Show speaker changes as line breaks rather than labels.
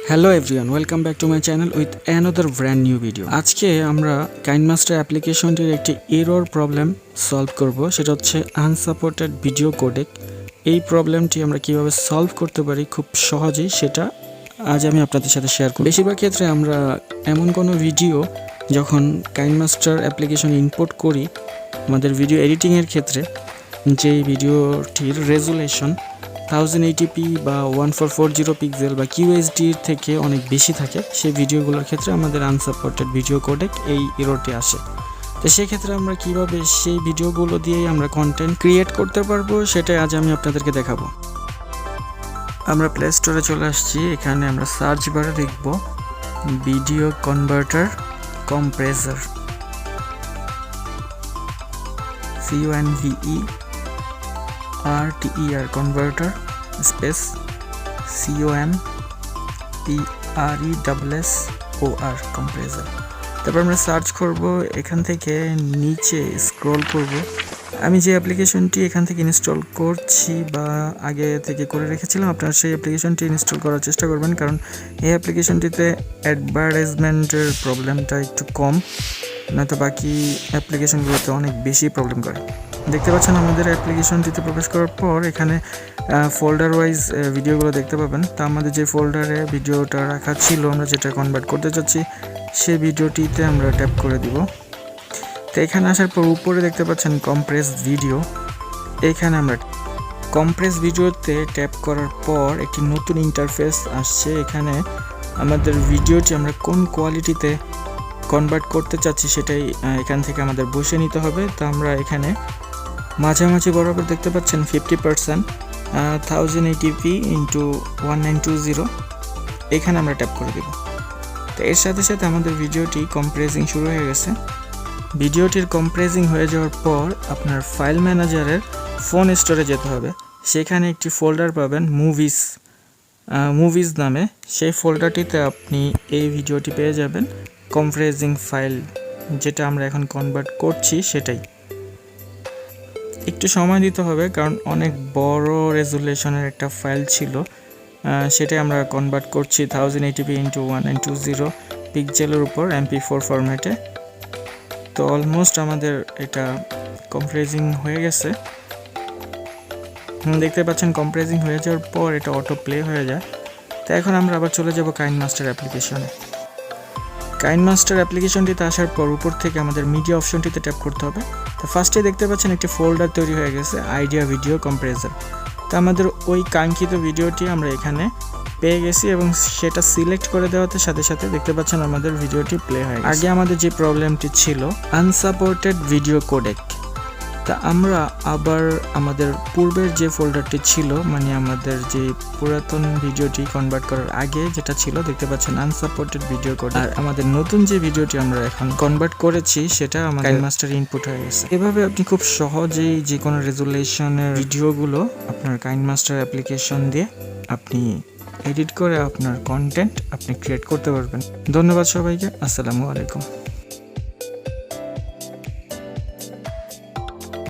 Hello everyone, welcome back to my channel with another brand new video. আজকে আমরা Kinemaster অ্যাপ্লিকেশনটির একটি error problem solve করব, সেটা হচ্ছে আনসাপোর্টেড ভিডিও কোডেক। এই প্রবলেমটি আমরা কিভাবে সলভ করতে পারি খুব সহজেই, সেটা আজ আমি আপনাদের সাথে শেয়ার করব। বেশিরভাগ ক্ষেত্রে আমরা এমন কোনো ভিডিও যখন Kinemaster অ্যাপ্লিকেশন ইনপুট করি আমাদের ভিডিও এডিটিং এর ক্ষেত্রে, যেই ভিডিওটির রেজুলেশন 1080p বা 1440 পিক্সেল বা QHD থেকে অনেক বেশি থাকে, সেই ভিডিওগুলোর ক্ষেত্রে আমাদের আনসাপোর্টেড ভিডিও কোডেক এই এররটি আসে। তো সেই ক্ষেত্রে আমরা কিভাবে সেই ভিডিওগুলো দিয়েই আমরা কন্টেন্ট ক্রিয়েট করতে পারবো সেটাই আজ আমি আপনাদেরকে দেখাবো। আমরা প্লে স্টোরে চলে আসছি। এখানে আমরা সার্চ বারে লিখব video converter compressor, CONVERTER converter space COMPRESSOR compressor। তারপর আমরা সার্চ করব, এখান থেকে নিচে স্ক্রল করব। আমি যে অ্যাপ্লিকেশনটি এখান থেকে ইনস্টল করছি বা আগে থেকে করে রেখেছিলাম, আপনারা সেই অ্যাপ্লিকেশনটি ইনস্টল করার চেষ্টা করবেন, কারণ এই অ্যাপ্লিকেশনটিতে অ্যাডভার্টাইজমেন্টের প্রবলেমটা একটু কম, নয়তো বাকি অ্যাপ্লিকেশনগুলোতে অনেক বেশি প্রবলেম করে। দেখতে পাচ্ছেন আমাদের অ্যাপ্লিকেশনটিতে প্রবেশ করার পর এখানে ফোল্ডার ওয়াইজ ভিডিওগুলো দেখতে পাবেন। তা আমাদের যে ফোল্ডারে ভিডিওটা রাখা ছিল, আমরা যেটা কনভার্ট করতে চাচ্ছি সেই ভিডিওটিতে আমরা ট্যাপ করে দিব। তো এখানে আসার পর উপরে দেখতে পাচ্ছেন কম্প্রেস ভিডিও। এখানে আমরা কম্প্রেস ভিডিওতে ট্যাপ করার পর একটি নতুন ইন্টারফেস আসছে। এখানে আমাদের ভিডিওটি আমরা কোন কোয়ালিটিতে কনভার্ট করতে চাচ্ছি সেটাই এখান থেকে আমাদের বসে নিতে হবে। তো আমরা এখানে মাঝামাঝি বরাবর দেখতে পাচ্ছেন 50% 1080p × 1920, এখানে আমরা ট্যাপ করে দেব। তো এর সাথে সাথে আমাদের ভিডিওটি কম্প্রেসিং শুরু হয়ে গেছে। ভিডিওটির কম্প্রেসিং হয়ে যাওয়ার পর আপনার ফাইল ম্যানেজারের ফোন স্টোরে যেতে হবে। সেখানে একটি ফোল্ডার পাবেন মুভিজ নামে। সেই ফোল্ডারটিতে আপনি এই ভিডিওটি পেয়ে যাবেন, কম্প্রেসিং ফাইল, যেটা আমরা এখন কনভার্ট করছি সেটাই। একটু সময় দিতে হবে, কারণ অনেক বড় রেজুলেশনের একটা ফাইল ছিল, সেটাই আমরা কনভার্ট করছি 1080p × 1920 পিক্সেলের উপর MP4 ফরম্যাটে। তো অলমোস্ট আমাদের এটা কম্প্রেসিং হয়ে গেছে। দেখতে পাচ্ছেন কম্প্রেসিং হয়ে যাওয়ার পর এটা অটো প্লে হয়ে যায়। তো এখন আমরা আবার চলে যাব কাইনমাস্টার অ্যাপ্লিকেশনে। কাইনমাস্টার অ্যাপ্লিকেশনটিতে আসার পর উপর থেকে আমাদের মিডিয়া অপশনটিতে ট্যাপ করতে হবে। তো ফার্স্টে দেখতে পাচ্ছেন একটি ফোল্ডার তৈরি হয়ে গেছে, আইডিয়া ভিডিও কম্প্রেসর। তো আমাদের ওই কাঙ্ক্ষিত ভিডিওটি আমরা এখানে পেয়ে গেছি এবং সেটা সিলেক্ট করে দেওয়াতে সাথে সাথে দেখতে পাচ্ছেন আমাদের ভিডিওটি প্লে হয়ে গেছে। আগে আমাদের যে প্রবলেমটি ছিল আনসাপোর্টেড ভিডিও কোডেক, তা আমরা আবার আমাদের পূর্বের যে ফোল্ডারটি ছিল, মানে আমাদের যে পুরাতন ভিডিওটি কনভার্ট করার আগে যেটা ছিল, দেখতে পাচ্ছেন আনসাপোর্টেড ভিডিও কোড, আর আমাদের নতুন যে ভিডিওটি আমরা এখন কনভার্ট করেছি সেটা আমাদের কাইনমাস্টার ইনপুট হয়ে গেছে। এভাবে আপনি খুব সহজেই যে কোনো রেজুলেশনের ভিডিওগুলো আপনার কাইনমাস্টার অ্যাপ্লিকেশন দিয়ে আপনি এডিট করে আপনার কন্টেন্ট আপনি ক্রিয়েট করতে পারবেন। ধন্যবাদ সবাইকে, আসসালামু আলাইকুম।